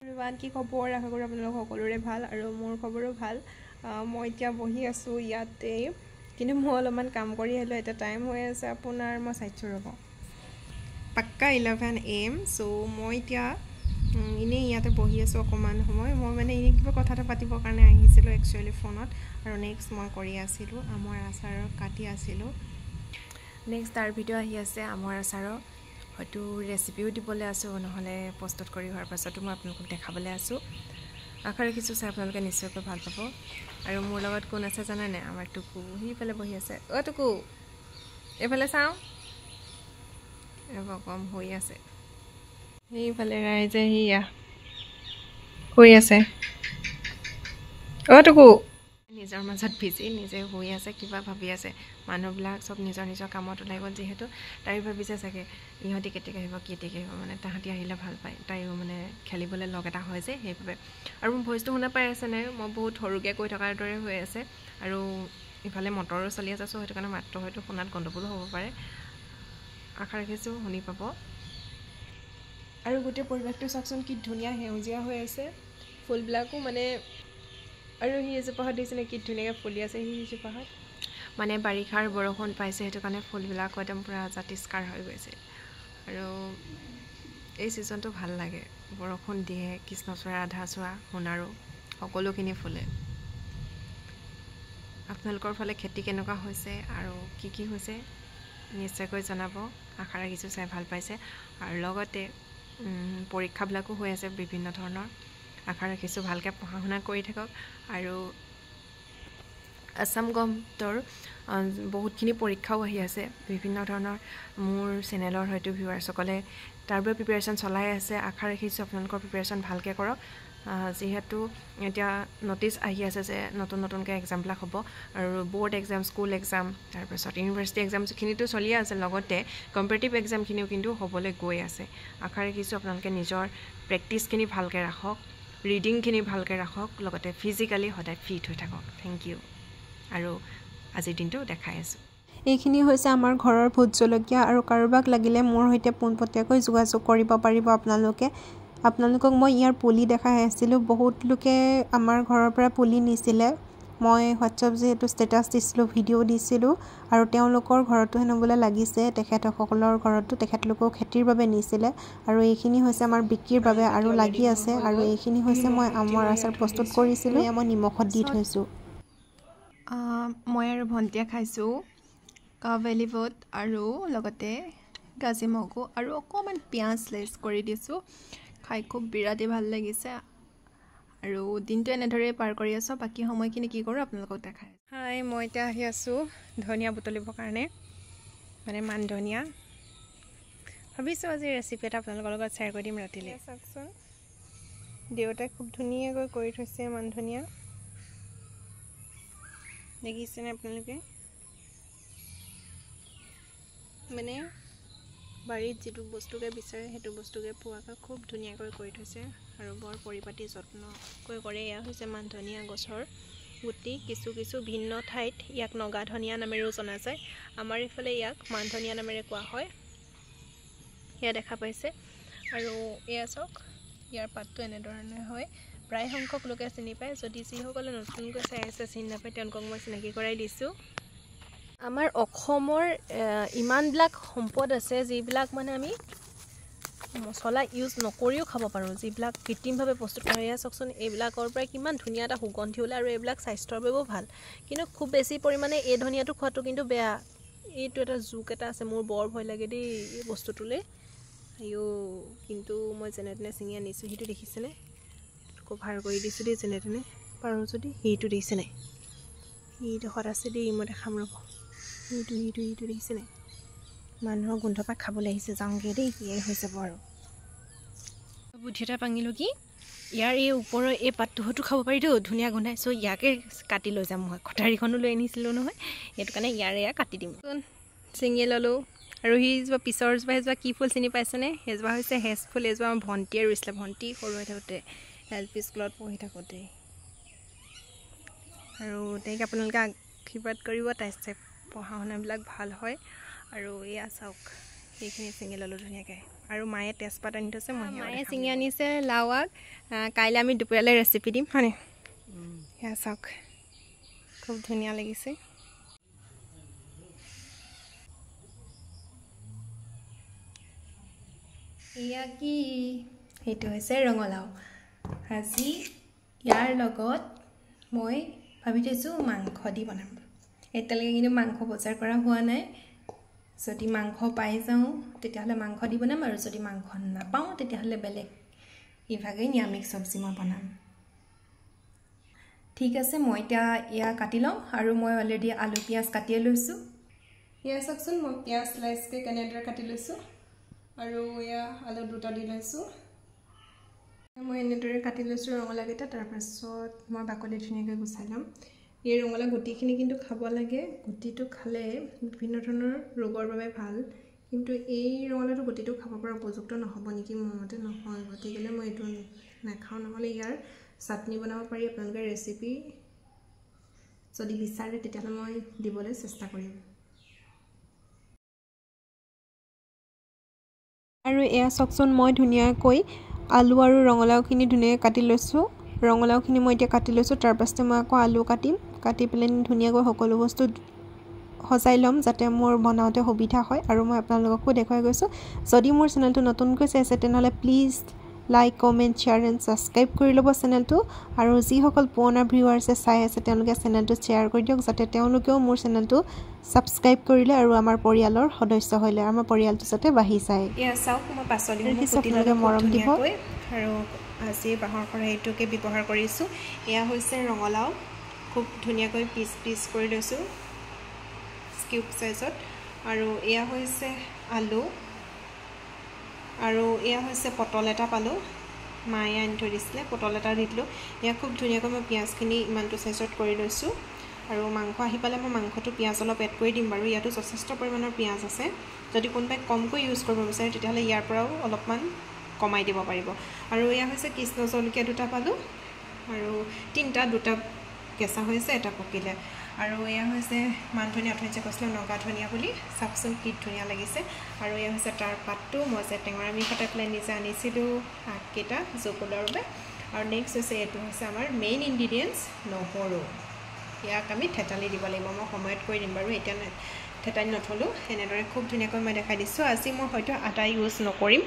Everyone কি খবৰ আশা কৰোঁ আপোনালোক সকলোৰে ভাল আৰু মোৰ খবৰো ভাল মই এতিয়া বহি আছোঁ ইয়াতে কিন্তু মই অলপমান কাম কৰি আহিলোঁ এতিয়া টাইম হৈ আছে আপোনাৰ মই চাইছোঁ ৰ'ব পাক্কা 11 AM চ' মই এতিয়া এনেই ইয়াতে বহি আছোঁ অকণমান সময় মই মানে এনেই কিবা কথা এটা পাতিবৰ কাৰণে আহিছিলোঁ একচুৱেলি ফোনত আৰু নেক্সট মই কৰি আছিলোঁ আমৰ আচাৰ কাটি আছিলোঁ নেক্সট তাৰ ভিডিঅ' আহি আছে আমৰ আচাৰৰ হয়তো ৰেচিপিও দিবলৈ আছোঁ নহ'লে প্ৰস্তুত কৰি হোৱাৰ পাছতো মই আপোনালোকক দেখাবলৈ আছোঁ আশা ৰাখিছোঁ চাই আপোনালোকে নিশ্চয়কৈ ভাল পাব আৰু মোৰ লগত কোন আছে জানেনে আমাৰ টুকু সিফালে বহি আছে টুকু এইফালে চাওঁ ৰ'ব কম হৈ আছে সেইফালে ৰাইজে সিয়া শুই আছে টুকু নিজৰ মাজত বিজি নিজে শুই আছে কিবা ভাবি আছে মানুহবিলাক চব নিজৰ নিজৰ কামত ওলাই গ'ল যিহেতু তাই ভাবিছে চাগে ইহঁতি কেতিয়াকৈ আহিব কেতিয়াকৈ আহিব মানে তাহাঁতি আহিলে ভাল পায় তাইও মানে খেলিবলৈ লগ এটা হয় যে সেইবাবে আৰু মোৰ ভইচটো শুনা পাই আছেনে মই বহুত সৰুকৈ কৈ থকাৰ দৰে হৈ আছে আৰু ইফালে মটৰো চলি আছে চ' সেইটো কাৰণে মাত্ৰ হয়তো শুনাত গণ্ডগোলো হ'ব পাৰে আশা ৰাখিছোঁ শুনি পাব আৰু গোটেই পৰিৱেশটো চাওকচোন কি ধুনীয়া সেউজীয়া হৈ আছে ফুলবিলাকো মানে আৰু সি এজোপাহত দেখিছেনে কি ধুনীয়াকৈ ফুলি আছে সিজোপাহত মানে বাৰিষাৰ বৰষুণ পাইছে সেইটো কাৰণে ফুলবিলাকো একদম পূৰা জাতিষ্কাৰ হৈ গৈছে আৰু এই ছিজনটো ভাল লাগে বৰষুণ দিয়ে কৃষ্ণচূড়া ৰাধাচূড়া সোণাৰু সকলোখিনি ফুলে আপোনালোকৰ ফালে খেতি কেনেকুৱা হৈছে আৰু কি হৈছে নিশ্চয়কৈ জনাব আশা ৰাখিছোঁ চাই ভাল পাইছে আৰু লগতে পৰীক্ষাবিলাকো হৈ আছে বিভিন্ন ধৰণৰ আশা ৰাখিছোঁ ভালকৈ পঢ়া শুনা কৰি থাকক আৰু আসাম গভৰ্ণমেণ্টৰ বহুতখিনি পৰীক্ষাও আহি আছে বিভিন্ন ধৰণৰ মোৰ চেনেলৰ হয়তো ভিউৱাৰ্ছসকলে তাৰ বাবে প্ৰিপেৰেশ্যন চলাই আছে আশা ৰাখিছোঁ আপোনালোকৰ প্ৰিপেৰেশ্যন ভালকৈ কৰক যিহেতু এতিয়া নটিচ আহি আছে যে নতুনকৈ এক্সামবিলাক হ'ব আৰু ব'ৰ্ড এক্সাম স্কুল এক্সাম তাৰপিছত ইউনিভাৰ্চিটি এক্সাম যিখিনিতো চলিয়ে আছে লগতে কম্পিটিটিভ এক্সামখিনিও কিন্তু হ'বলৈ গৈ আছে আশা ৰাখিছোঁ আপোনালোকে নিজৰ প্ৰেক্টিছখিনি ভালকৈ ৰাখক ৰিডিংখিনি ভালকৈ ৰাখক লগতে ফিজিকেলি সদায় ফিট হৈ থাকক থেংক ইউ আৰু আজিৰ দিনটো দেখাই আছোঁ এইখিনি হৈছে আমাৰ ঘৰৰ ভোট জলকীয়া আৰু কাৰোবাক লাগিলে মোৰ সৈতে পোনপটীয়াকৈ যোগাযোগ কৰিব পাৰিব আপোনালোকক মই ইয়াৰ পুলি দেখাই আছিলোঁ বহুত লোকে আমাৰ ঘৰৰ পৰা পুলি নিছিলে মই হোৱাটছআপ যিহেতু ষ্টেটাছ দিছিলোঁ ভিডিঅ' দিছিলোঁ আৰু তেওঁলোকৰ ঘৰতো হেনো লাগিছে তেখেতসকলৰ ঘৰতো তেখেতলোকেও খেতিৰ বাবে নিছিলে আৰু এইখিনি হৈছে আমাৰ বিক্ৰীৰ বাবে আৰু লাগি আছে আৰু এইখিনি হৈছে মই আমৰ আচাৰ প্ৰস্তুত কৰিছিলোঁ এয়া মই নিমখত দি থৈছোঁ মই আৰু ভণ্টিয়ে খাইছোঁ কাবেলি বুট আৰু লগতে গাজি মগু আৰু অকণমান পিঁয়াজ স্লাইচ কৰি দিছোঁ খাই খুব বিৰাটেই ভাল লাগিছে আৰু দিনটো এনেদৰেই পাৰ কৰি আছোঁ বাকী সময়খিনি কি কৰোঁ আপোনালোকক দেখাই হাই মই এতিয়া আহি আছোঁ ধনিয়া বুটলিবৰ কাৰণে মানে মান ধনিয়া ভাবিছোঁ আজি ৰেচিপি এটা আপোনালোকৰ লগত শ্বেয়াৰ কৰি দিম ৰাতিলৈ চাওকচোন দেউতাই খুব ধুনীয়াকৈ কৰি থৈছে মান ধনিয়া দেখিছেনে আপোনালোকে মানে বাৰীত যিটো বস্তুকে বিচাৰে সেইটো বস্তুকে পোৱাকৈ খুব ধুনীয়াকৈ কৰি থৈছে আৰু বৰ পৰিপাটি যত্নকৈ কৰে এয়া হৈছে মান ধনিয়া গছৰ গুটি কিছু ভিন্ন ঠাইত ইয়াক নগা ধনিয়া নামেৰেও জনা যায় আমাৰ ইফালে ইয়াক মান ধনিয়া নামেৰে কোৱা হয় এয়া দেখা পাইছে আৰু এয়া চাওক ইয়াৰ পাতটো এনেধৰণে হয় প্ৰায় সংখ্যক লোকে চিনি পায় যদি যিসকলে নতুনকৈ চাই আছে চিনি নাপায় তেওঁলোকক মই চিনাকি কৰাই দিছোঁ আমাৰ অসমৰ ইমানবিলাক সম্পদ আছে যিবিলাক মানে আমি মছলা ইউজ নকৰিও খাব পাৰোঁ যিবিলাক কৃত্ৰিমভাৱে প্ৰস্তুত কৰা এয়া চাওকচোন এইবিলাকৰ পৰাই কিমান ধুনীয়া এটা সুগন্ধি ওলায় আৰু এইবিলাক স্বাস্থ্যৰ বাবেও ভাল কিন্তু খুব বেছি পৰিমাণে এই ধনিয়াটো খোৱাটো কিন্তু বেয়া এইটো এটা জোক এটা আছে মোৰ বৰ ভয় লাগে দেই এই বস্তুটোলৈ কিন্তু মই যেনে তেনে ছিঙি আনিছোঁ সেইটো দেখিছেনে কভাৰ কৰি দিছোঁ দেই যেনে তেনে পাৰোঁ যদি সেইটো দেখিছেনে এইডোখৰত আছে দেই মই দেখাম ৰ'ব সেইটো দেখিছেনে মানুহৰ গোন্ধ পাই খাবলৈ আহিছে যাওঁগৈ দেই এয়াই হৈ যাব আৰু বুদ্ধি এটা পাঙিলোঁ কি ইয়াৰ এই ওপৰৰ এই পাতটো হয়তো খাব পাৰিতো ধুনীয়া গোন্ধাই চ' ইয়াকে কাটি লৈ যাম মই কটাৰীখনো লৈ আনিছিলোঁ নহয় সেইটো কাৰণে এয়া কাটি দিম ছিঙি ল'লোঁ আৰু সিজোপা সেইজোপা কি ফুল চিনি পাইছেনে সেইজোপা হৈছে হেজ ফুল এইজোপা আমাৰ ভণ্টিয়ে ৰুইছিলে ভণ্টি সৰু হৈ থাকোঁতে LP স্কুলত পঢ়ি থাকোঁতে আৰু তাইক আপোনালোকে আশীৰ্বাদ কৰিব তাই পঢ়া শুনাবিলাক ভাল হয় আৰু এয়া চাওক এইখিনি ছিঙি ল'লোঁ ধুনীয়াকৈ আৰু মায়ে তেজপাত আনি থৈছে মই মায়ে ছিঙি আনিছে লাও আগ কাইলৈ আমি দুপৰীয়ালৈ ৰেচিপি দিম হয়নে সেয়া চাওক খুব ধুনীয়া লাগিছে এয়া কি সেইটো হৈছে ৰঙালাও আজি ইয়াৰ লগত মই ভাবি থৈছোঁ মাংস দি বনাম এতিয়ালৈকে কিন্তু মাংস বজাৰ কৰা হোৱা নাই যদি মাংস পাই যাওঁ তেতিয়াহ'লে মাংস দি বনাম আৰু যদি মাংস নাপাওঁ তেতিয়াহ'লে বেলেগ ইভাগে নিৰামিষ চব্জি মই বনাম ঠিক আছে মই এতিয়া এয়া কাটি লওঁ আৰু মই অলৰেডি আলু পিঁয়াজ কাটিয়ে লৈছোঁ এয়া চাওকচোন মই পিঁয়াজ স্লাইচকৈ কেনেদৰে কাটি লৈছোঁ আৰু এয়া আলু দুটা দি লৈছোঁ মই এনেদৰে কাটি লৈছোঁ ৰঙালাওকেইটা তাৰপাছত মই বাকলি ধুনীয়াকৈ গুচাই ল'ম এই ৰঙালাও গুটিখিনি কিন্তু খাব লাগে গুটিটো খালে বিভিন্ন ধৰণৰ ৰোগৰ বাবে ভাল কিন্তু এই ৰঙালাওটো গুটিটো খাব পৰা উপযুক্ত নহ'ব নেকি মোৰ মতে নহয় গতিকে মই এইটো নাখাওঁ নহ'লে ইয়াৰ চাটনি বনাব পাৰি আপোনালোকে ৰেচিপি যদি বিচাৰে তেতিয়াহ'লে মই দিবলৈ চেষ্টা কৰিম আৰু এয়া চাওকচোন মই ধুনীয়াকৈ আলু আৰু ৰঙালাওখিনি ধুনীয়াকৈ কাটি লৈছোঁ ৰঙালাওখিনি মই এতিয়া কাটি লৈছোঁ তাৰপাছতে মই আকৌ আলু কাটিম কাটি পেলাই ধুনীয়াকৈ সকলো বস্তু সজাই ল'ম যাতে মোৰ বনাওঁতে সুবিধা হয় আৰু মই আপোনালোককো দেখুৱাই গৈছোঁ যদি মোৰ চেনেলটো নতুনকৈ চাইছে তেনেহ'লে please like comment share and subscribe কৰি ল'ব চেনেলটো আৰু যিসকল পুৰণা ভিউৱাৰ্ছে চাই আছে তেওঁলোকে চেনেলটো শ্বেয়াৰ কৰি দিয়ক যাতে তেওঁলোকেও মোৰ চেনেলটো ছাবস্ক্ৰাইব কৰিলে আৰু আমাৰ পৰিয়ালৰ সদস্য হ'লে আমাৰ পৰিয়ালটো যাতে বাঢ়ি যায় এয়া চাওক মই পাচলিসমূহ মৰম দিব আৰু আজি বাঁহৰ খৰাহীটোকে ব্যৱহাৰ কৰিছোঁ এয়া হৈছে ৰঙালাও খুব ধুনীয়াকৈ পিচ পিচ কৰি লৈছোঁ কিউব সাইজত আৰু এয়া হৈছে আলু আৰু এয়া হৈছে পটল এটা পালোঁ মায়ে আনি থৈ দিছিলে পটল এটা দি দিলোঁ এয়া খুব ধুনীয়াকৈ মই পিঁয়াজখিনি ইমানটো সাইজত কৰি লৈছোঁ আৰু মাংস আহি পালে মই মাংসটো পিঁয়াজ অলপ এড কৰি দিম বাৰু ইয়াতো যথেষ্ট পৰিমাণৰ পিঁয়াজ আছে যদি কোনোবাই কমকৈ ইউজ কৰিব বিচাৰে তেতিয়াহ'লে ইয়াৰ পৰাও অলপমান কমাই দিব পাৰিব আৰু এয়া হৈছে কৃষ্ণ জলকীয়া দুটা পালোঁ আৰু দুটা কেঁচা হৈছে এটা পকিলে আৰু এয়া হৈছে মান ধনিয়া অথনি যে কৈছিলোঁ নগা ধনিয়া বুলি চাওকচোন কি ধুনীয়া লাগিছে আৰু এয়া হৈছে তাৰ পাতটো মই যে টেঙৰা মিঠাতে পেলাই নিজে আনিছিলোঁ আগকেইটা জোকোলৰ বাবে আৰু নেক্সট হৈছে এইটো হৈছে আমাৰ মেইন ইনগ্ৰিডিয়েণ্টছ নহৰু ইয়াক আমি থেতালি দিব লাগিব মই সময়ত কৰি দিম বাৰু এতিয়া থেতালি নথলোঁ এনেদৰে খুব ধুনীয়াকৈ মই দেখাই দিছোঁ আজি মই হয়তো আটা ইউজ নকৰিম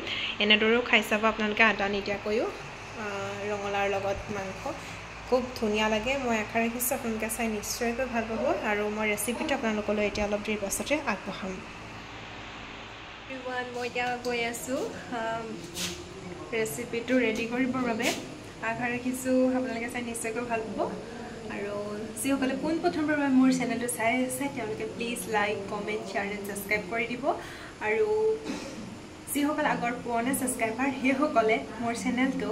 এনেদৰেও খাই চাব আপোনালোকে আটা নিদিয়াকৈও ৰঙালাওৰ লগত মাংস খুব ধুনীয়া লাগে মই আশা ৰাখিছোঁ আপোনালোকে চাই নিশ্চয়কৈ ভাল পাব আৰু মই ৰেচিপিটো আপোনালোকলৈ এতিয়া অলপ দেৰি পাছতে আগবঢ়াম মই এতিয়া গৈ আছোঁ ৰেচিপিটো ৰেডি কৰিবৰ বাবে আশা ৰাখিছোঁ আপোনালোকে চাই নিশ্চয়কৈ ভাল পাব আৰু যিসকলে পোনপ্ৰথমবাৰৰ বাবে মোৰ চেনেলটো চাই আছে তেওঁলোকে please like comment share and subscribe কৰি দিব আৰু যিসকল আগৰ পুৰণা ছাবস্ক্ৰাইবাৰ সেইসকলে মোৰ চেনেলটো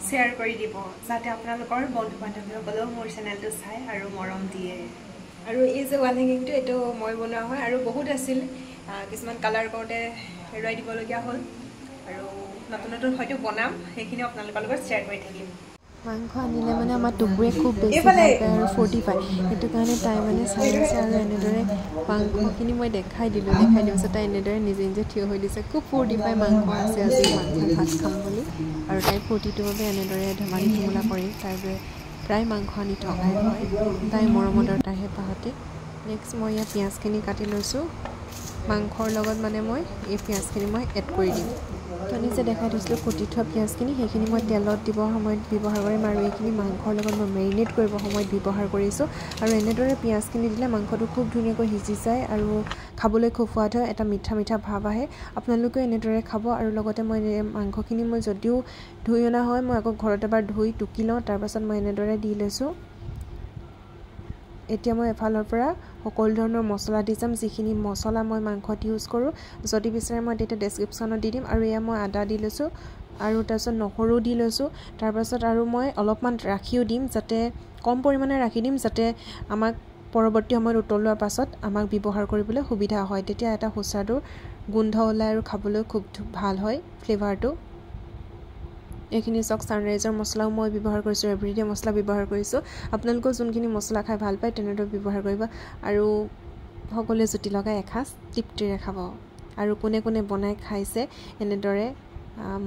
শ্বেয়াৰ কৰি দিব যাতে আপোনালোকৰ বন্ধু বান্ধৱীসকলেও মোৰ চেনেলটো চাই আৰু মৰম দিয়ে আৰু এই যে ৱাল হেঙিংটো এইটো মই বনোৱা হয় আৰু বহুত আছিল কিছুমান কালাৰ কৰোঁতে হেৰুৱাই দিবলগীয়া হ'ল আৰু নতুন নতুন হয়তো বনাম সেইখিনি আপোনালোকৰ লগত শ্বেয়াৰ কৰি থাকিম মাংস আনিলে মানে আমাৰ টুকুৰে খুব বেছি ভাল পায় আৰু ফূৰ্তি পায় সেইটো কাৰণে তাই মানে চাই আছে আৰু এনেদৰে মাংসখিনি মই দেখাই দিওঁ পিছত তাই এনেদৰে নিজে নিজে থিয় হৈ দিছে খুব ফূৰ্তি পায় মাংস আছে আজি মাংস ভাত খাম বুলি আৰু তাই ফূৰ্তিটোৰ বাবে এনেদৰে ধেমালি ধুমুলা কৰি তাই প্ৰায় মাংস আনি থকাই হয় তাই মৰমত আৰু তাই হেঁপাহতে নেক্সট মই ইয়াত পিঁয়াজখিনি কাটি লৈছোঁ মাংসৰ লগত মানে মই এই পিঁয়াজখিনি মই এড কৰি দিম আমি যে দেখাই থৈছিলোঁ কুটি থোৱা পিঁয়াজখিনি সেইখিনি মই তেলত দিবৰ সময়ত ব্যৱহাৰ কৰিম আৰু এইখিনি মাংসৰ লগত মই মেৰিনেট কৰিবৰ সময়ত ব্যৱহাৰ কৰিছোঁ আৰু এনেদৰে পিঁয়াজখিনি দিলে মাংসটো খুব ধুনীয়াকৈ সিজি যায় আৰু খাবলৈ খুব সোৱাদ হয় এটা মিঠা মিঠা ভাৱ আহে আপোনালোকেও এনেদৰে খাব আৰু লগতে মই মাংসখিনি মই যদিও ধুই অনা হয় মই আকৌ ঘৰত এবাৰ ধুই টুকি লওঁ তাৰপাছত মই এনেদৰে দি লৈছোঁ এতিয়া মই এফালৰ পৰা সকলো ধৰণৰ মছলা দি যাম যিখিনি মছলা মই মাংসত ইউজ কৰোঁ যদি বিচাৰে মই তেতিয়া ডেছক্ৰিপশ্যনত দি দিম আৰু এয়া মই আদা দি লৈছোঁ আৰু তাৰপিছত নহৰু দি লৈছোঁ তাৰপাছত আৰু মই অলপমান ৰাখিও দিম যাতে কম পৰিমাণে ৰাখি দিম যাতে আমাক পৰৱৰ্তী সময়ত উতলোৱাৰ পাছত আমাক ব্যৱহাৰ কৰিবলৈ সুবিধা হয় তেতিয়া এটা সুস্বাদু গোন্ধ ওলায় আৰু খাবলৈ খুব ভাল হয় ফ্লেভাৰটো এইখিনি চাওক ছানৰাইজৰ মছলাও মই ব্যৱহাৰ কৰিছোঁ এভৰিডে মছলা ব্যৱহাৰ কৰিছোঁ আপোনালোকেও যোনখিনি মছলা খাই ভাল পায় তেনেদৰে ব্যৱহাৰ কৰিব আৰু সকলোৱে জুতি লগাই এসাঁজ তৃপ্তিৰে খাব আৰু কোনে কোনে বনাই খাইছে এনেদৰে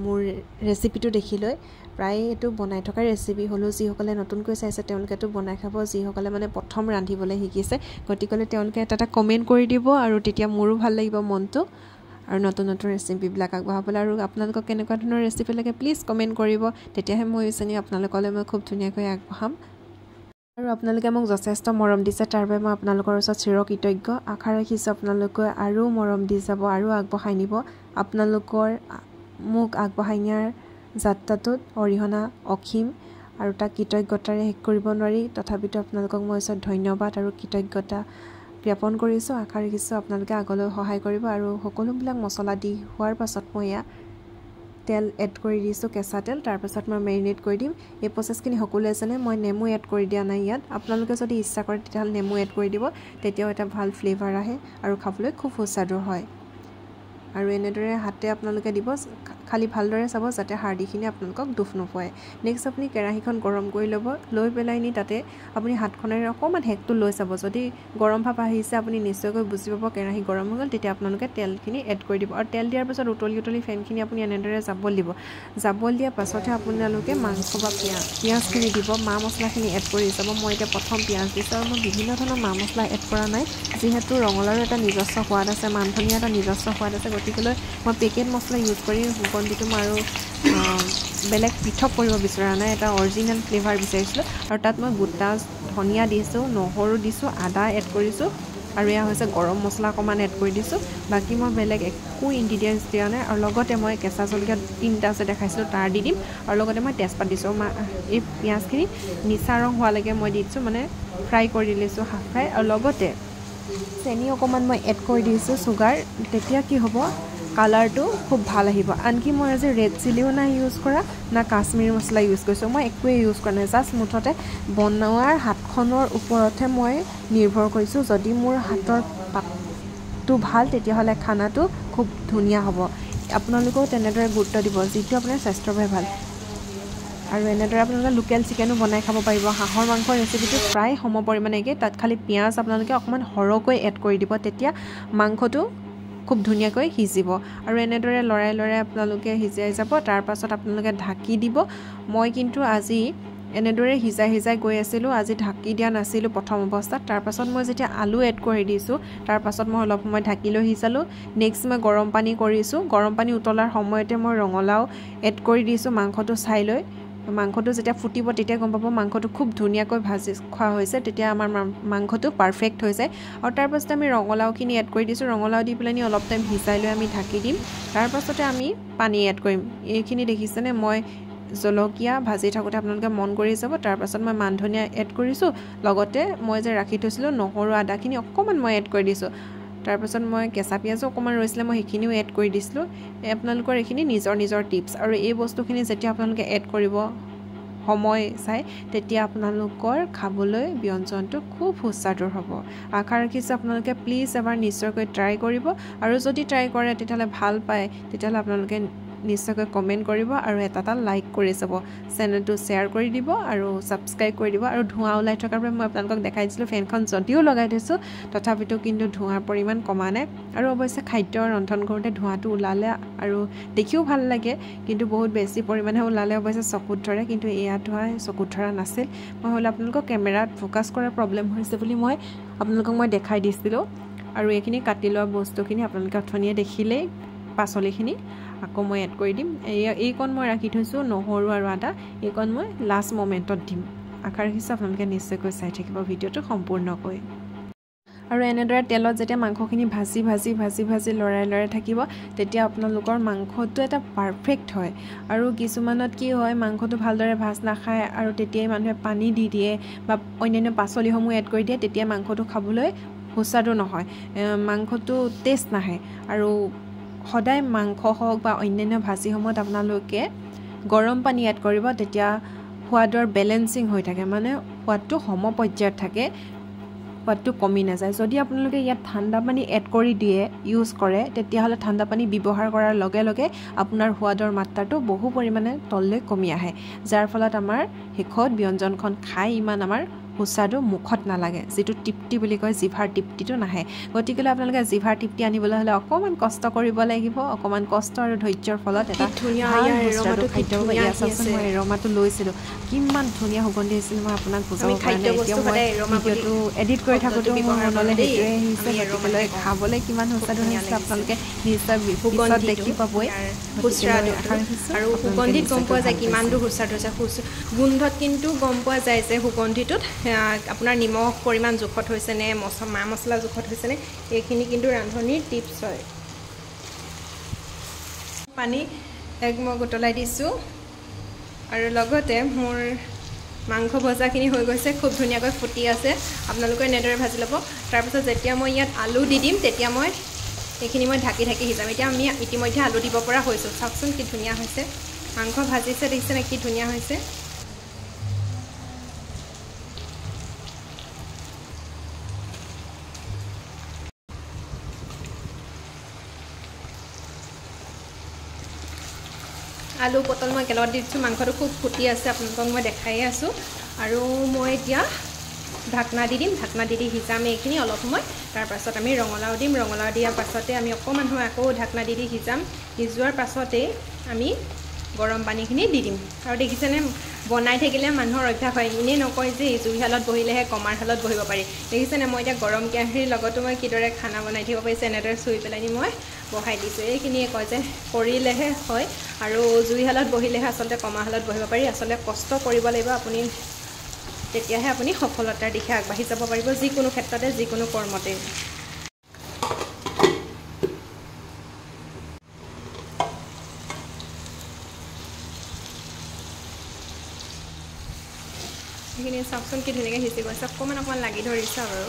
মোৰ ৰেচিপিটো দেখি লৈ প্ৰায় এইটো বনাই থকা ৰেচিপি হ'লেও যিসকলে নতুনকৈ চাইছে তেওঁলোকেতো বনাই খাব যিসকলে মানে প্ৰথম ৰান্ধিবলৈ শিকিছে গতিকে তেওঁলোকে এটা কমেণ্ট কৰি দিব আৰু তেতিয়া মোৰো ভাল লাগিব মনটো আৰু নতুন নতুন ৰেচিপিবিলাক আগবঢ়াবলৈ আৰু আপোনালোকক কেনেকুৱা ধৰণৰ ৰেচিপি লাগে প্লিজ কমেণ্ট কৰিব তেতিয়াহে মই জানি আপোনালোকলৈ মই খুব ধুনীয়াকৈ আগবঢ়াম আৰু আপোনালোকে মোক যথেষ্ট মৰম দিছে তাৰ বাবে মই আপোনালোকৰ ওচৰত চিৰকৃতজ্ঞ আশা ৰাখিছোঁ আপোনালোকে আৰু মৰম দি যাব আৰু আগবঢ়াই নিব আপোনালোকৰ মোক আগবঢ়াই নিয়াৰ যাত্ৰাটোত অৰিহণা অসীম আৰু তাক কৃতজ্ঞতাৰে শেষ কৰিব নোৱাৰি তথাপিতো আপোনালোকক মই ওচৰত ধন্যবাদ আৰু কৃতজ্ঞতা জ্ঞাপন কৰিছোঁ আশা ৰাখিছোঁ আপোনালোকে আগলৈ সহায় কৰিব আৰু সকলোবিলাক মছলা দি হোৱাৰ পাছত মই ইয়াত তেল এড কৰি দিছোঁ কেঁচা তেল তাৰ পাছত মই মেৰিনেট কৰি দিম এই প্ৰচেছখিনি সকলোৱে জানে মই নেমু এড কৰি দিয়া নাই ইয়াত আপোনালোকে যদি ইচ্ছা কৰে তেতিয়াহ'লে নেমু এড কৰি দিব তেতিয়াও এটা ভাল ফ্লেভাৰ আহে আৰু খাবলৈ খুব সুস্বাদু হয় আৰু এনেদৰে হাতে আপোনালোকে দিব খালি ভালদৰে চাব যাতে হাৰ্ডিখিনি আপোনালোকক দুখ নোপোৱায় নেক্সট আপুনি কেৰাহীখন গৰম কৰি ল'ব লৈ পেলাই নি তাতে আপুনি হাতখনেৰে অকণমান হেকটো লৈ চাব যদি গৰম ভাপ আহিছে আপুনি নিশ্চয়কৈ বুজি পাব কেৰাহী গৰম হৈ গ'ল তেতিয়া আপোনালোকে তেলখিনি এড কৰি দিব আৰু তেল দিয়াৰ পাছত উতলি ফেনখিনি আপুনি এনেদৰে জাবল দিব জাবল দিয়াৰ পাছতহে আপোনালোকে মাংস বা পিঁয়াজখিনি দিব মা মছলাখিনি এড কৰি যাব মই এতিয়া প্ৰথম পিঁয়াজ দিছোঁ আৰু মই বিভিন্ন ধৰণৰ মা মছলা এড কৰা নাই যিহেতু ৰঙালাওৰ এটা নিজস্ব সোৱাদ আছে মান ধনিয়া এটা নিজস্ব সোৱাদ আছে গতিকেলৈ মই পেকেট মছলা ইউজ কৰি সুগন্ধিটো মই আৰু বেলেগ পৃথক কৰিব বিচৰা নাই এটা অৰিজিনেল ফ্লেভাৰ বিচাৰিছিলোঁ আৰু তাত মই গোটা ধনিয়া দিছোঁ নহৰু দিছোঁ আদা এড কৰিছোঁ আৰু এয়া হৈছে গৰম মছলা অকণমান এড কৰি দিছোঁ বাকী মই বেলেগ একো ইনগ্ৰিডিয়েণ্টছ দিয়া নাই আৰু লগতে মই কেঁচা জলকীয়া 3টা যে দেখাইছিলোঁ তাৰ দি দিম আৰু লগতে মই তেজপাত দিছোঁ এই পিঁয়াজখিনি নিচা ৰং হোৱালৈকে মই দি দিছোঁ মানে ফ্ৰাই কৰি লৈছোঁ হাফ ফ্ৰাই আৰু লগতে চেনি অকণমান মই এড কৰি দিছোঁ চুগাৰ তেতিয়া কি হ'ব কালাৰটো খুব ভাল আহিব আনকি মই আজি ৰেড চিলিও নাই ইউজ কৰা না কাশ্মীৰী মছলা ইউজ কৰিছোঁ মই একোৱেই ইউজ কৰা নাই জাষ্ট মুঠতে বনোৱাৰ হাতখনৰ ওপৰতহে মই নিৰ্ভৰ কৰিছোঁ যদি মোৰ হাতৰ পাকটো ভাল তেতিয়াহ'লে খানাটো খুব ধুনীয়া হ'ব আপোনালোকেও তেনেদৰে গুৰুত্ব দিব যিটো আপোনাৰ স্বাস্থ্যৰ বাবে ভাল আৰু এনেদৰে আপোনালোকে লোকেল চিকেনো বনাই খাব পাৰিব হাঁহৰ মাংসৰ ৰেচিপিটো প্ৰায় সম পৰিমাণে একে তাত খালি পিঁয়াজ আপোনালোকে অকণমান সৰহকৈ এড কৰি দিব তেতিয়া মাংসটো খুব ধুনীয়াকৈ সিজিব আৰু এনেদৰে লৰাই আপোনালোকে সিজাই যাব তাৰ পাছত আপোনালোকে ঢাকি দিব মই কিন্তু আজি এনেদৰে সিজাই গৈ আছিলোঁ আজি ঢাকি দিয়া নাছিলোঁ প্ৰথম অৱস্থাত তাৰ পাছত মই যেতিয়া আলু এড কৰি দিছোঁ তাৰ পাছত মই অলপ সময় ঢাকি লৈ সিজালোঁ নেক্সট মই গৰম পানী কৰিছোঁ গৰম পানী উতলাৰ সময়তে মই ৰঙালাও এড কৰি দিছোঁ মাংসটো চাই লৈ মাংসটো যেতিয়া ফুটিব তেতিয়া গম পাব মাংসটো খুব ধুনীয়াকৈ ভাজি খোৱা হৈছে তেতিয়া আমাৰ মাংসটো পাৰফেক্ট হৈ যায় আৰু তাৰ পাছতে আমি ৰঙালাওখিনি এড কৰি দিছোঁ ৰঙালাও দি পেলাই অলপ টাইম ভিজাই লৈ আমি ঢাকি দিম তাৰ পাছতে আমি পানী এড কৰিম এইখিনি দেখিছেনে মই জলকীয়া ভাজি থাকোঁতে আপোনালোকে মন কৰি যাব তাৰ পাছত মই মান ধনিয়া এড কৰিছোঁ লগতে মই যে ৰাখি থৈছিলোঁ নহৰু আদাখিনি অকণমান মই এড কৰি দিছোঁ তাৰ পাছত মই কেঁচা পিঁয়াজো অকণমান ৰৈছিলে মই সেইখিনিও এড কৰি দিছিলোঁ আপোনালোকৰ এইখিনি নিজৰ টিপছ আৰু এই বস্তুখিনি যেতিয়া আপোনালোকে এড কৰিব সময় চাই তেতিয়া আপোনালোকৰ খাবলৈ ব্যঞ্জনটো খুব সুস্বাদুৰ হ'ব আশা ৰাখিছোঁ আপোনালোকে প্লিজ এবাৰ নিশ্চয়কৈ ট্ৰাই কৰিব আৰু যদি ট্ৰাই কৰে তেতিয়াহ'লে ভাল পায় তেতিয়াহ'লে আপোনালোকে নিশ্চয়কৈ কমেণ্ট কৰিব আৰু এটা লাইক কৰি যাব চেনেলটো শ্বেয়াৰ কৰি দিব আৰু ছাবস্ক্ৰাইব কৰি দিব আৰু ধোঁৱা ওলাই থকাৰ বাবে মই আপোনালোকক দেখাই দিছিলোঁ ফেনখন যদিও লগাই থৈছোঁ তথাপিতো কিন্তু ধোঁৱাৰ পৰিমাণ কমা নাই আৰু অৱশ্যে খাদ্য ৰন্ধন কৰোঁতে ধোঁৱাটো ওলালে আৰু দেখিও ভাল লাগে কিন্তু বহুত বেছি পৰিমাণে ওলালে অৱশ্যে চকুত ধৰে কিন্তু এয়া ধোঁৱা চকুত ধৰা নাছিল মই হ'লে আপোনালোকক কেমেৰাত ফ'কাছ কৰাৰ প্ৰব্লেম হৈছে বুলি আপোনালোকক মই দেখাই দিছিলোঁ আৰু এইখিনি কাটি লোৱা বস্তুখিনি আপোনালোকে অথনিয়ে দেখিলেই পাচলিখিনি আকৌ মই এড কৰি দিম এইকণ মই ৰাখি থৈছোঁ নহৰু আৰু আদা এইকণ মই লাষ্ট মমেণ্টত দিম আশা ৰাখিছোঁ আপোনালোকে নিশ্চয়কৈ চাই থাকিব ভিডিঅ'টো সম্পূৰ্ণকৈ আৰু এনেদৰে তেলত যেতিয়া মাংসখিনি ভাজি লৰাই থাকিব তেতিয়া আপোনালোকৰ মাংসটো এটা পাৰফেক্ট হয় আৰু কিছুমানত কি হয় মাংসটো ভালদৰে ভাজ নাখায় আৰু তেতিয়াই মানুহে পানী দি দিয়ে বা অন্যান্য পাচলিসমূহ এড কৰি দিয়ে তেতিয়া মাংসটো খাবলৈ সুস্বাদু নহয় মাংসটো টেষ্ট নাহে আৰু সদায় মাংস হওক বা অন্যান্য ভাজিসমূহত আপোনালোকে গৰম পানী এড কৰিব তেতিয়া সোৱাদৰ বেলেঞ্চিং হৈ থাকে মানে সোৱাদটো সমপৰ্যায়ত থাকে সোৱাদটো কমি নাযায় যদি আপোনালোকে ইয়াত ঠাণ্ডা পানী এড কৰি দিয়ে ইউজ কৰে তেতিয়াহ'লে ঠাণ্ডা পানী ব্যৱহাৰ কৰাৰ লগে লগে আপোনাৰ সোৱাদৰ মাত্ৰাটো বহু পৰিমাণে তললৈ কমি আহে যাৰ ফলত আমাৰ শেষত ব্যঞ্জনখন খাই ইমান আমাৰ সুস্বাদু মুখত নালাগে, যিটো তৃপ্তি বুলি কয় জিভাৰ তৃপ্তিটো নাহে। গতিকে আপোনালোকে জিভাৰ তৃপ্তি আনিবলৈ হ'লে অকণমান কষ্ট কৰিব লাগিব। অকণমান কষ্ট আৰু ধৈৰ্যৰ ফলত এটা ভাল সুস্বাদু খাদ্য পাব। এয়া চাওকচোন, মই এৰ'মাটো লৈছিলোঁ, কিমান ধুনীয়া সুগন্ধি আহিছিল, মই আপোনাক বুজাব পৰা নাই। এতিয়া মই ভিডিঅ'টো এডিট কৰি থাকোঁতেও মোৰ মনলৈ সেইটোৱে আহিছে। গতিকে খাবলৈ কিমান সুস্বাদু হৈছে আপোনালোকে নিশ্চয় পিছত দেখি পাবই। সুস্বাদু আৰু সুগন্ধিত গম পোৱা যায় কিমান দূৰ সুস্বাদু হৈছে। গোন্ধত কিন্তু গম পোৱা যায় যে সুগন্ধিটোত আপোনাৰ নিমখ পৰিমাণ জোখত হৈছে নে, মা মছলা জোখত হৈছে নে, এইখিনি কিন্তু ৰান্ধনিৰ টিপছ হয়। পানী 1 মগ উতলাই দিছোঁ আৰু লগতে মোৰ মাংস ভজাখিনি হৈ গৈছে, খুব ধুনীয়াকৈ ফুটি আছে। আপোনালোকে এনেদৰে ভাজি ল'ব। তাৰপিছত যেতিয়া মই ইয়াত আলু দি দিম তেতিয়া মই এইখিনি মই ঢাকি সিজাম। এতিয়া আমি ইতিমধ্যে আলু দিব পৰা হৈছোঁ। চাওকচোন কি ধুনীয়া হৈছে, মাংস ভাজিছে, দেখিছেনে কি ধুনীয়া হৈছে। আলু পটল মই একেলগত দি দিছোঁ, মাংসটো খুব ফুটি আছে, আপোনালোকক মই দেখাই আছোঁ। আৰু মই এতিয়া ঢাকনা দি দিম, ঢাকনা দি সিজাম এইখিনি অলপ সময়। তাৰপাছত আমি ৰঙালাও দিম, ৰঙালাও দিয়াৰ পাছতে আমি অকণমান সময় আকৌ ঢাকনা দি সিজাম। সিজোৱাৰ পাছতেই আমি গৰম পানীখিনি দি দিম। আৰু দেখিছেনে, বনাই থাকিলে মানুহৰ অভ্যাস হয়, এনেই নকয় যে জুইশালত বহিলেহে কমাৰ শালত বহিব পাৰি। দেখিছেনে, মই এতিয়া গৰম কেৰাহীৰ লগতো মই কিদৰে খানা বনাই থাকিব পাৰিছোঁ, এনেদৰে চুই পেলাই নি মই বহাই দিছোঁ। এইখিনিয়ে কয় যে কৰিলেহে হয়, আৰু জুইশালত বহিলেহে আচলতে কমাশালত বহিব পাৰি। আচলতে কষ্ট কৰিব লাগিব আপুনি, তেতিয়াহে আপুনি সফলতাৰ দিশে আগবাঢ়ি যাব পাৰিব, যিকোনো ক্ষেত্ৰতে, যিকোনো কৰ্মতে। সেইখিনি চাওকচোন কি ধুনীয়াকৈ সিজি গৈছে, অকণমান লাগি ধৰিছে বাৰু।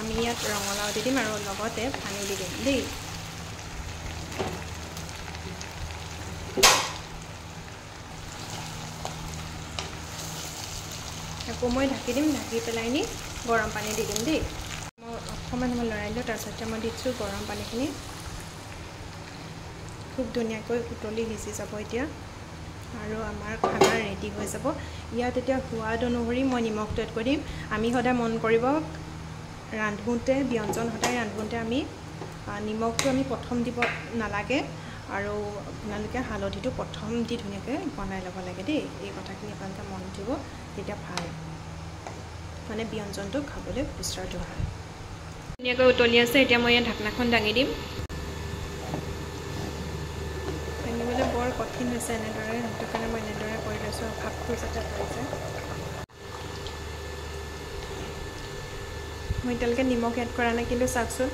আমি ইয়াত ৰঙালাও দি দিম আৰু লগতে পানী দি দিম দেই। আকৌ মই ঢাকি দিম, ঢাকি পেলাই নি গৰম পানী দি দিম দেই। মই অকণমান সময় লৰাই দিলোঁ, তাৰপিছতে মই দিছোঁ গৰম পানীখিনি। খুব ধুনীয়াকৈ উতলি সিজি যাব এতিয়া, আৰু আমাৰ খানা ৰেডি হৈ যাব। ইয়াত এতিয়া সোৱাদ অনুসৰি মই নিমখটো এড কৰি দিম। আমি সদায় মন কৰিব, ৰান্ধোঁতে ব্যঞ্জন সদায় ৰান্ধোঁতে আমি নিমখটো আমি প্ৰথম দিব নালাগে, আৰু আপোনালোকে হালধিটো প্ৰথম দি ধুনীয়াকৈ বনাই ল'ব লাগে দেই। এই কথাখিনি আপোনালোকে মন দিব, তেতিয়া ভাল, মানে ব্যঞ্জনটো খাবলৈ সুস্বাদু হয়। ধুনীয়াকৈ উতলি আছে, এতিয়া মই ইয়াত ঢাকনাখন দাঙি দিম। দাঙিবলৈ বৰ কঠিন হৈছে এনেদৰে, সেইটো কাৰণে মই এনেদৰে কৰি লৈছোঁ, আৰু ভাপটো যাতে পৰি যায়। মই এতিয়ালৈকে নিমখ এড কৰা নাই, কিন্তু চাওকচোন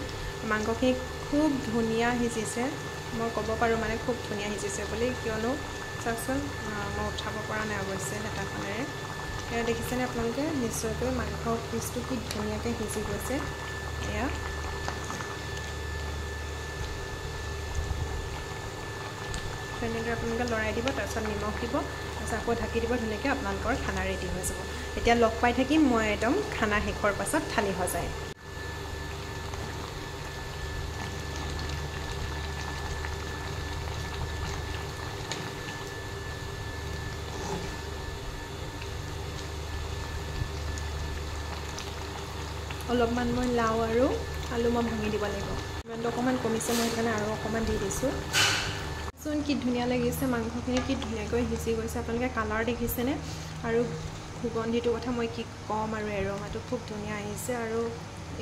মাংসখিনি খুব ধুনীয়া সিজিছে। মই ক'ব পাৰোঁ মানে খুব ধুনীয়া সিজিছে বুলি, কিয়নো চাওকচোন মই উঠাব পৰা নাই অৱশ্যে হেতাখনেৰে। এয়া দেখিছেনে আপোনালোকে, নিশ্চয়কৈ মাংস পিচটো কি ধুনীয়াকৈ সিজি গৈছে। এয়া তেনেদৰে আপোনালোকে লৰাই দিব, তাৰপিছত নিমখ দিব, তাৰপিছত আকৌ ঢাকি দিব, ধুনীয়াকৈ আপোনালোকৰ খানা ৰেডি হৈ যাব। এতিয়া লগ পাই থাকিম মই একদম খানা শেষৰ পাছত থালি সজাই। অলপমান মই লাও আৰু আলু মই ভাঙি দিব লাগিব। ইমানটো অকণমান কমিছে, মই সেইকাৰণে আৰু অকণমান দি দিছোঁ। চোন কি ধুনীয়া লাগিছে, মাংসখিনি কি ধুনীয়াকৈ সিজি গৈছে, আপোনালোকে কালাৰ দেখিছেনে, আৰু সুগন্ধিটোৰ কথা মই কি ক'ম, আৰু এৰ'মাটো খুব ধুনীয়া আহিছে। আৰু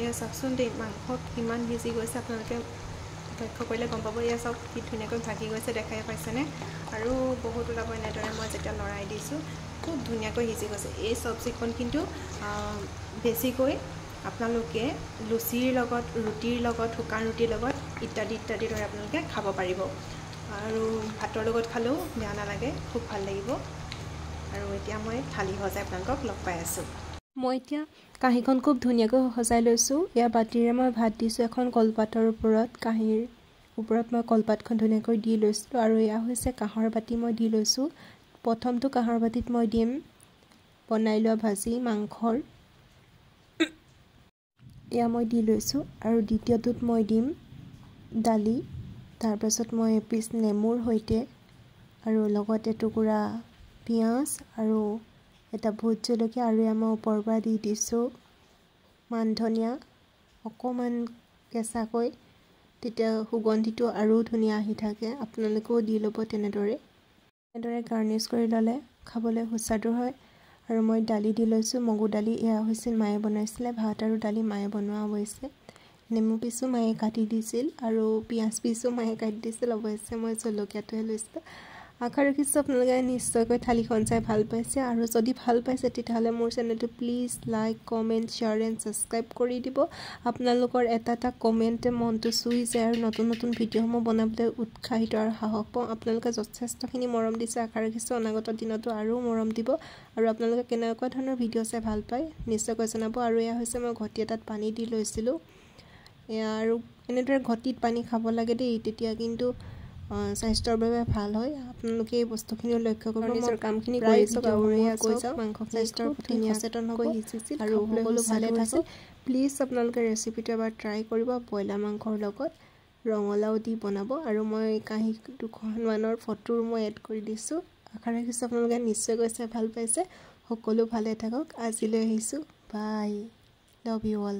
এয়া চাওকচোন দেই, মাংস কিমান সিজি গৈছে, আপোনালোকে লক্ষ্য কৰিলে গম পাব। এয়া চাওক কি ধুনীয়াকৈ ভাগি গৈছে, দেখাই পাইছেনে, আৰু বহুত ওলাব এনেদৰে মই যেতিয়া লৰাই দিছোঁ, খুব ধুনীয়াকৈ সিজি গৈছে। এই চব্জিখন কিন্তু বেছিকৈ আপোনালোকে লুচিৰ লগত, ৰুটিৰ লগত, শুকান ৰুটিৰ লগত ইত্যাদিৰ দৰে আপোনালোকে খাব পাৰিব, আৰু ভাতৰ লগত খালেও বেয়া নালাগে, খুব ভাল লাগিব। আৰু এতিয়া মই থালি সজাই আপোনালোকক লগ পাই আছোঁ। মই এতিয়া কাঁহীখন খুব ধুনীয়াকৈ সজাই লৈছোঁ। ইয়াৰ বাতিৰে মই ভাত দিছোঁ এখন কলপাতৰ ওপৰত। কাঁহীৰ ওপৰত মই কলপাতখন ধুনীয়াকৈ দি লৈছোঁ, আৰু এয়া হৈছে কাঁহৰ বাতি মই দি লৈছোঁ। প্ৰথমটো কাঁহৰ বাতিত মই দিম বনাই লোৱা ভাজি মাংসৰ, এয়া মই দি লৈছোঁ। আৰু দ্বিতীয়টোত মই দিম দালি, তাৰপাছত মই এপিচ নেমুৰ সৈতে আৰু লগতে টুকুৰা পিঁয়াজ আৰু এটা ভোট জলকীয়া আৰু মই ওপৰৰ পৰা দি দিছোঁ মান ধনিয়া অকণমান কেঁচাকৈ, তেতিয়া সুগন্ধিটো আৰু ধুনীয়া আহি থাকে। আপোনালোকেও দি ল'ব তেনেদৰে গাৰ্নিছ কৰি ল'লে খাবলৈ সুস্বাদু হয়। আৰু মই দালি দি লৈছোঁ, মগু দালি। এয়া হৈছিল মায়ে বনাইছিলে, ভাত আৰু দালি মায়ে বনোৱা অৱশ্যে। নেমু পিচো মায়ে কাটি দিছিল আৰু পিঁয়াজ পিচো মায়ে কাটি দিছিল। অৱশ্যে মই জলকীয়াটোহে লৈছিলোঁ। আশা ৰাখিছোঁ আপোনালোকে নিশ্চয়কৈ থালিখন চাই ভাল পাইছে, আৰু যদি ভাল পাইছে তেতিয়াহ'লে মোৰ চেনেলটো please like, comment, share and subscribe কৰি দিব। আপোনালোকৰ এটা কমেণ্টে মনটো চুই যায় আৰু নতুন নতুন ভিডিঅ'সমূহ বনাবলৈ উৎসাহিত আৰু সাহস পাওঁ। আপোনালোকে যথেষ্টখিনি মৰম দিছে। আশা ৰাখিছোঁ অনাগত দিনতো আৰু মৰম দিব। আৰু আপোনালোকে কেনেকুৱা ধৰণৰ ভিডিঅ' চাই ভাল পায় নিশ্চয়কৈ জনাব। আৰু এয়া হৈছে মই ঘটি এটাত পানী দি লৈছিলোঁ। এয়া আৰু এনেদৰে ঘটিত পানী খাব লাগে দেই, তেতিয়া কিন্তু স্বাস্থ্যৰ বাবে ভাল হয়। আপোনালোকে এই বস্তুখিনিও লক্ষ্য কৰিব। নিজৰ কামখিনি কৰি চাওক আৰু কৈ চাওক মাংস স্বাস্থ্যৰ প্ৰতি সচেতনকৈ সিঁচিছিল আৰু সকলো ভালে থাকক। প্লিজ আপোনালোকে ৰেচিপিটো এবাৰ ট্ৰাই কৰিব ব্ৰইলাৰ মাংসৰ লগত ৰঙালাও দি বনাব। আৰু মই কাঁহী দুখনমানৰ ফটো মই এড কৰি দিছোঁ। আশা ৰাখিছোঁ আপোনালোকে নিশ্চয়কৈ চাই ভাল পাইছে। সকলো ভালে থাকক। আজিলৈ আহিছোঁ, বাই, লাভ ইউ অল।